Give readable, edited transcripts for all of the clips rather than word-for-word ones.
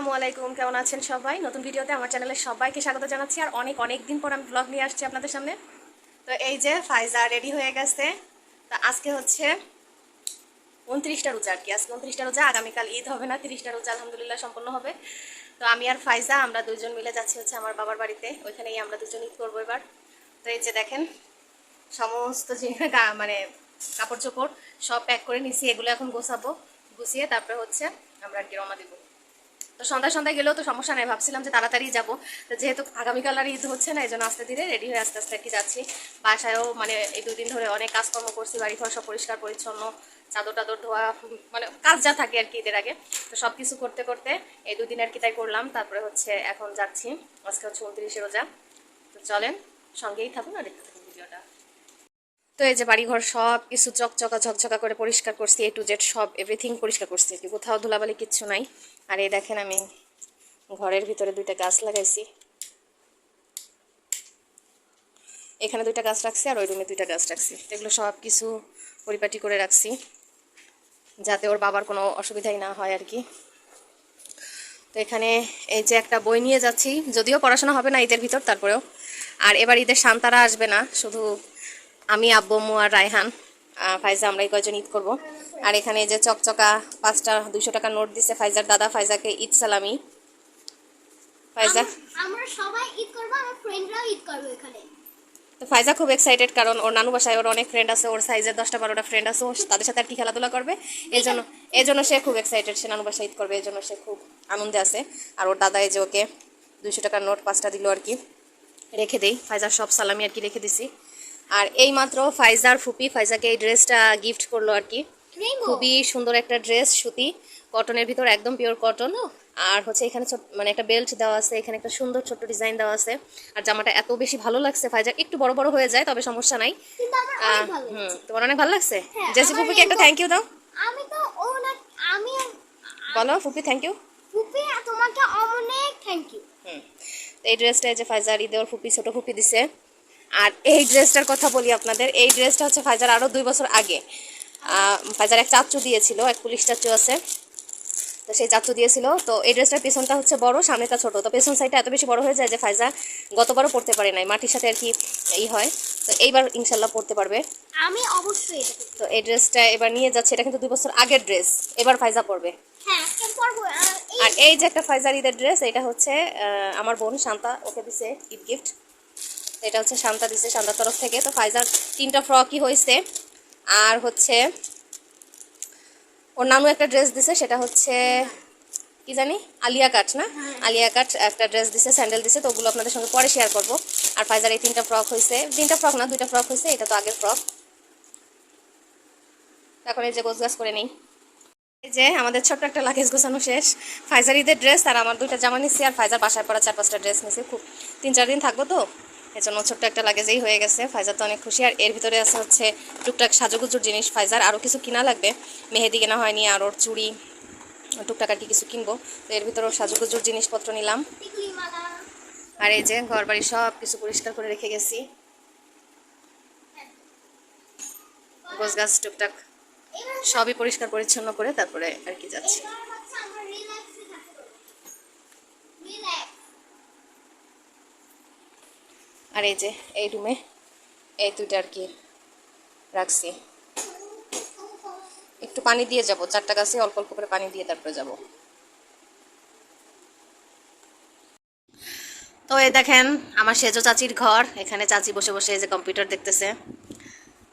আসসালামু আলাইকুম, কেমন আছেন সবাই? নতুন ভিডিওতে আমার চ্যানেলে সবাইকে স্বাগত জানাচ্ছি। আর অনেক দিন পর আমি ব্লগ নিয়ে আসছি আপনাদের সামনে। তো এই যে ফাইজা রেডি হয়ে গেছে। তো আজকে হচ্ছে 29টা রোজা আর কি। আজকে 29টা রোজা, আগামীকাল ঈদ হবে না, 30টা রোজা আলহামদুলিল্লাহ সম্পন্ন হবে। তো আমি আর ফাইজা আমরা দুজন মিলে যাচ্ছি হচ্ছে আমার বাবার বাড়িতে, ওইখানেই আমরা দুজন ঈদ করবো এবার। তো এই যে দেখেন সমস্ত যে মানে কাপড় চোপড় সব প্যাক করে নিছি, এগুলো এখন গোছাবো, গুছিয়ে তারপরে হচ্ছে আমরা আর কি রওনা দিব। তো সন্ধ্যায় গেলেও তো সমস্যা নেই, ভাবছিলাম যে তাড়াতাড়ি যাবো। তো যেহেতু আগামীকাল আর ঈদ হচ্ছে না, এই জন্য আস্তে ধীরে রেডি হয়ে আস্তে আর কি যাচ্ছি। বাসায়ও মানে এই দুদিন ধরে অনেক কাজকর্ম করছি, বাড়ি ঘর সব পরিষ্কার পরিচ্ছন্ন, চাদর টাদর ধোয়া, মানে কাজ যা থাকে আর কি ঈদের আগে। তো সব কিছু করতে করতে এই দুদিন আর কি তাই করলাম। তারপরে হচ্ছে এখন যাচ্ছি, আজকে হচ্ছে 29শে রোজা। তো চলেন সঙ্গেই থাকুন আর দেখতে থাকুন ভিডিওটা। তো এই যে বাড়িঘর সব কিছু চকচকা ঝকঝকা করে পরিষ্কার করছি, এ টু জেড সব এভরিথিং পরিষ্কার করছি, কোথাও ধুলাবালি কিচ্ছু নাই। আর এই দেখেন আমি ঘরের ভিতরে দুইটা গাছ লাগাইছি, এখানে দুইটা গাছ রাখছি আর ওই রুমে দুইটা গাছ রাখছি। এগুলো সব কিছু পরিপাটি করে রাখছি যাতে ওর বাবার কোনো অসুবিধাই না হয় আর কি। তো এখানে এই যে একটা বই নিয়ে যাচ্ছি, যদিও পড়াশোনা হবে না ঈদের ভিতর, তারপরেও। আর এবার ঈদের শান্তারা আসবে না, শুধু আমি, আব্বু, আম্মু আর রায়হান, ফাইজা, আমরা এই কয়জন ঈদ করব। আর এখানে যে চকচকা 5টা 200 টাকা নোট দিছে ফাইজার দাদা, ফাইজাকে ঈদ সালামি। ফাইজা আমরা সবাই ঈদ করব, আমার ফ্রেন্ডরাও ঈদ করবে এখানে। তো ফাইজা খুব এক্সাইটেড, কারণ ওর নানু বাসায় ওর অনেক ফ্রেন্ড আছে, ওর সাইজের 10টা 12টা ফ্রেন্ড আছে, তাদের সাথে আর কি খেলাধুলা করবে। এই জন্য সে খুব এক্সাইটেড, সে নানু বাসায় ঈদ করবে, এই জন্য সে খুব আনন্দে আছে। আর ওর দাদা এই যে ওকে 200 টাকার নোট 5টা দিল আর কি, রেখে দেই। ফাইজার সব সালামি আর কি রেখে দিছি। আর এই মাত্র ফাইজার ফুপি ফাইজাকে এই ড্রেসটা গিফট করলো আর কি। খুবই সুন্দর একটা ড্রেস, সুতি কটনের ভিতর, একদম পিওর কটন। আর হচ্ছে এখানে মানে একটা বেল্ট দেওয়া আছে, এখানে একটা সুন্দর ছোট্ট ডিজাইন দেওয়া আছে। আর জামাটা এত বেশি ভালো লাগছে, ফাইজার একটু বড় বড় হয়ে যায় তবে সমস্যা নাই। তোমার অনেক ভালো লাগছে। জেসি ফুপিকে একটা থ্যাংক ইউ দাও। আমি তো আমি বলো ফুপি থ্যাংক ইউ। ফুপি তোমাকে অনেক থ্যাংক ইউ। এই ড্রেসটা যে ফাইজার ঈদে ওর ফুপি ছোট ফুপি দিছে। আর এই ড্রেসটার কথা বলি আপনাদের, এই ড্রেসটা হচ্ছে ফাইজার আরও 2 বছর আগে ফাইজার এক চাচু দিয়েছিল, এক পুলিশ চাচু আছে, তো সেই চাচু দিয়েছিল। তো এই ড্রেসটার পেছনটা হচ্ছে বড়, সামনেটা ছোট। তো পেছন সাইডটা এত বেশি বড় হয়ে যায় যে ফাইজা গতবারও পড়তে পারে নাই, মাটির সাথে আর কি এই হয়। তো এইবার ইনশাল্লাহ পড়তে পারবে। আমি অবশ্যই তো এই ড্রেসটা এবার নিয়ে যাচ্ছে, এটা কিন্তু 2 বছর আগের ড্রেস, এবার ফাইজা পড়বে। হ্যাঁ আজকে পরবো। আর এই যে একটা ফাইজার ঈদের ড্রেস, এটা হচ্ছে আমার বোন শান্তা ওকে দিছে ঈদ গিফট। এটা হচ্ছে শান্তা দিছে, শান্তার তরফ থেকে। তো ফাইজার 3টা ফ্রকই হয়েছে। আর হচ্ছে ওর নানু একটা ড্রেস দিছে, সেটা হচ্ছে কি জানি আলিয়া কাট না, আলিয়া কাট একটা ড্রেস দিছে, স্যান্ডেল দিছে। তো ওগুলো আপনাদের সঙ্গে পরে শেয়ার করবো। আর ফাইজার এই 3টা ফ্রক হয়েছে, 3টা ফ্রক না 2টা ফ্রক হয়েছে, এটা তো আগের ফ্রক। এখন এই যে গোছগাছ করে নেই। এই যে আমাদের ছোট্ট একটা লাগেজ গোছানো শেষ। ফাইজার ঈদের ড্রেস আর আমার 2টা জামা নিচ্ছি, আর ফাইজার বাসায় পড়া 4-5টা ড্রেস নিচ্ছি। খুব 3-4 দিন থাকবো, তো এই জন্য ছোট্ট একটা লাগেজেই হয়ে গেছে। ফাইজার তো অনেক খুশি। আর এর ভিতরে আছে হচ্ছে টুকটাক সাজুগুজুর জিনিস, ফাইজার আরও কিছু কিনা লাগবে, মেহেদি কেনা হয়নি, আর ওর চুড়ি টুকটাক আর কি কিছু কিনবো। তো এর ভিতরে ওর সাজুগুজুর জিনিসপত্র নিলাম। আর এই যে ঘর বাড়ি সব কিছু পরিষ্কার করে রেখে গেছি, গোছগাছ টুকটাক সবই পরিষ্কার পরিচ্ছন্ন করে তারপরে আর কি যাচ্ছি। আর এই যে এই রুমে এই 2টা আর কি রাখছি, একটু পানি দিয়ে যাব, 4টা গাছে অল্প অল্প করে পানি দিয়ে তারপরে যাব। তো এই দেখেন আমার সেজো চাচির ঘর, এখানে চাচি বসে বসে এই যে কম্পিউটার দেখতেছে।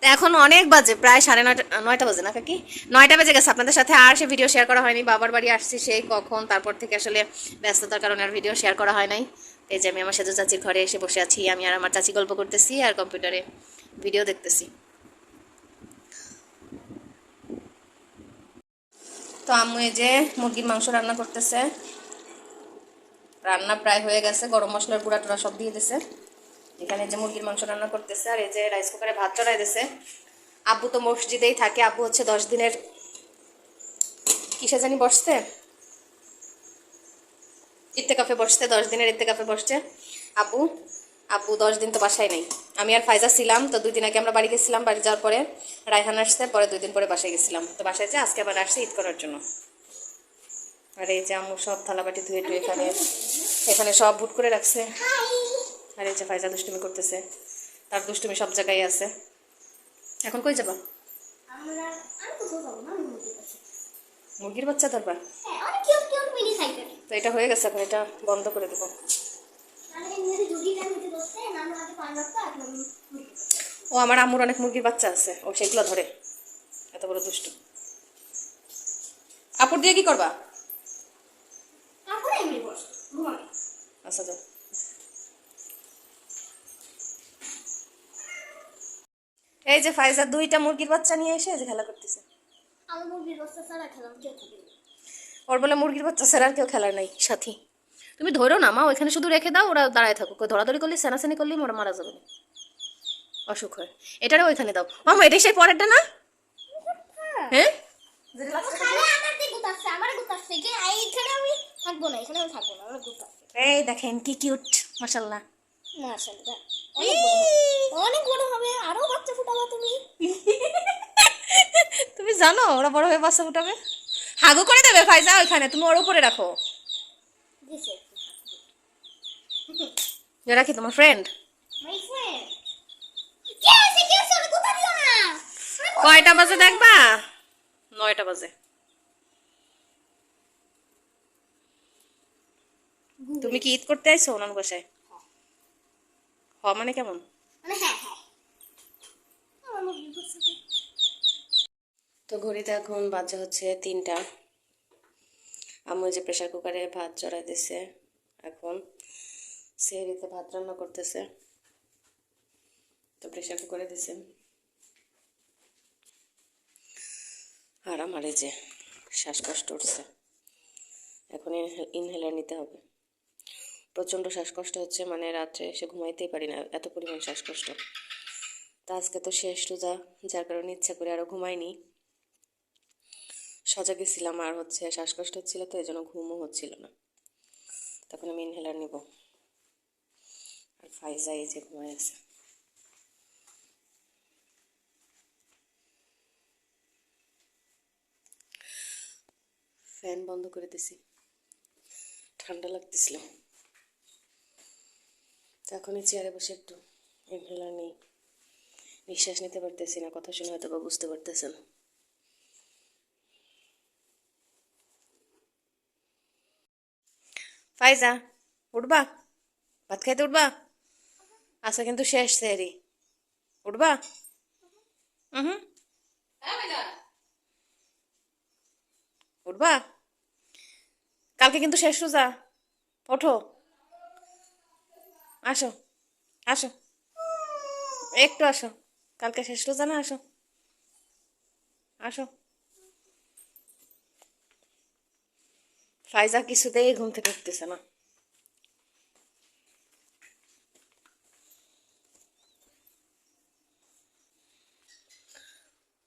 তো এখন অনেক বাজে, প্রায় 9:30 বাজে না কাকি, 9টা বেজে গেছে। আপনাদের সাথে আর সে ভিডিও শেয়ার করা হয়নি, বাবার বাড়ি আসছি সেই কখন, তারপর থেকে আসলে ব্যস্ততার কারণে আর ভিডিও শেয়ার করা হয় নাই। এই যে আমি আমার সেজো চাচির ঘরে এসে বসে আছি, আমি আর আমার চাচি গল্প করতেছি আর কম্পিউটারে ভিডিও দেখতেছি। তো আম্মু এই যে মুরগির মাংস রান্না করতেছে, রান্না প্রায় হয়ে গেছে, গরম মশলার গুঁড়া টুড়া সব দিয়ে দিছে। এখানে যে মুরগির মাংস রান্না করতেছে, আর এই যে রাইস কুকারে ভাত চড়াই দিছে। আব্বু তো মসজিদেই থাকে, আব্বু হচ্ছে 10 দিনের কিসে জানি বসছে, ইত্তেকাফে বসছে, 10 দিনের ইত্তেকাফে বসছে আব্বু। আব্বু 10 দিন তো বাসায় নেই। আমি আর ফাইজা ছিলাম, তো 2 দিন আগে আমরা বাড়ি গেছিলাম, বাড়ি যাওয়ার পরে রায়হান আসছে, পরে 2 দিন পরে বাসায় গেছিলাম। তো বাসায় যে আজকে আবার আসছে ঈদ করার জন্য। আর এই যে আম্মু সব থালাবাটি ধুয়ে টুয়ে এখানে এখানে সব ভুট করে রাখছে। আর এই যে ফাইজা দুষ্টুমি করতেছে, তার দুষ্টুমি সব জায়গায় আছে। এখন কই যাবা? আমরা আমি কোথাও যাবো না, আমি মুরগির কাছে। মুরগির বাচ্চা ধরবা? হ্যাঁ, অনেক কিউট কিউট মিনি সাইকেল। তো এটা হয়ে গেছে, এখন এটা বন্ধ করে দেবো। আমি নিজে জুড়িটা নিতে বসতে নাম হাতে পান রাখতে এখন মুরগির কাছে। ও আমার আম্মুর অনেক মুরগির বাচ্চা আছে, ও সেগুলো ধরে। এত বড় দুষ্টু। আপুর দিয়ে কি করবা? তারপরে এমনি বস ঘুমাবে। আচ্ছা যাও। এই যে ফাইজা দুইটা মুরগির বাচ্চা নিয়ে এসে এই যে খেলা করতেছে। আমি মুরগির বাচ্চা ছাড়া খেলাম কে থাকবে? ওর বলে মুরগির বাচ্চা ছাড়া আর কেউ খেলার নাই সাথী। তুমি ধরো না মা, ওইখানে শুধু রেখে দাও, ওরা দাঁড়ায় থাকুক। ধরাধরি করলে সেনাসেনি করলেই ওরা মারা যাবে না, অসুখ হয়। এটারে ওইখানে দাও মামা, এটাই সেই পরেরটা না? হ্যাঁ খালে আমার দিকে গুতাচ্ছে, আমার গুতাচ্ছে কি এইখানে আমি থাকবো না, এখানে আমি থাকবো না, আমার গুতাচ্ছে। এই দেখেন কি কিউট, মাশাআল্লাহ। মাশাআল্লাহ অনেক বড় হবে, আরো বাচ্চা ফুটাবো তুমি। তুমি জানো ওরা বড় হয়ে বাচ্চা ফুটাবে? হাগু করে দেবে ফাইজা ওইখানে, তুমি ওর উপরে রাখো। দিছে এরা কি তোমার ফ্রেন্ড? My friend. কে আছে আমি গুতা দিও না। কয়টা বাজে দেখবা? 9টা বাজে। তুমি কি ঈদ করতে আইছো ওনার বাসায়? হ মানে কেমন? মানে হ্যাঁ হ্যাঁ আমার মুরগির বাচ্চা। তো ঘড়িতে এখন বাজে হচ্ছে 3টা। আম্মু যে প্রেসার কুকারে ভাত চড়াই দিছে, এখন সেহরিতে ভাত রান্না করতেছে। তো প্রেসার কুকারে দিছে। আর আমার এই যে শ্বাসকষ্ট উঠছে, এখন ইনহেলার নিতে হবে। প্রচণ্ড শ্বাসকষ্ট হচ্ছে, মানে রাত্রে এসে ঘুমাইতেই পারি না, এত পরিমাণ শ্বাসকষ্ট। তা আজকে তো শেষ রোজা, যার কারণে ইচ্ছা করে আরও ঘুমাইনি। সজাগে ছিলাম আর হচ্ছে শ্বাসকষ্ট হচ্ছিল, তো এই জন্য ঘুমও হচ্ছিল না। তখন আমি ইনহেলার নিব। আর ফাইজা এই যে ঘুমাই আছে। ফ্যান বন্ধ করে দিছি, ঠান্ডা লাগতেছিল। তো এখন এই চেয়ারে বসে একটু ইনহেলার নেই। নিঃশ্বাস নিতে পারতেছি না, কথা শুনে হয়তো বা বুঝতে পারতেছেন। ফাইজা উঠবা? ভাত খাইতে উঠবা? আচ্ছা কিন্তু শেষ সেহরি, উঠবা? হুম, উঠবা? কালকে কিন্তু শেষ রোজা, ওঠো, আসো আসো, একটু আসো, কালকে শেষ রোজা না, আসো আসো। ফাইজা কিছুতেই ঘুম থেকে উঠতেছে না।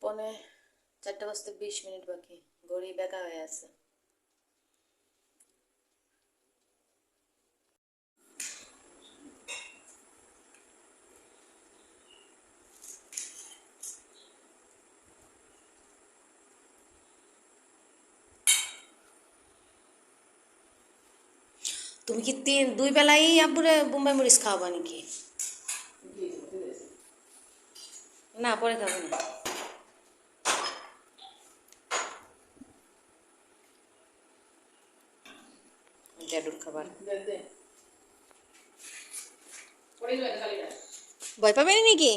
পৌনে 4টা বাজতে 20 মিনিট বাকি, ঘড়ি বেঁকা হয়ে আছে। তুমি কি 2 বেলাই আব্বুরে বোম্বাই মরিচ খাওয়াবা নাকি? না পরে খাবো না। ড্যাডুর খাবার ভয় পাবেন নাকি?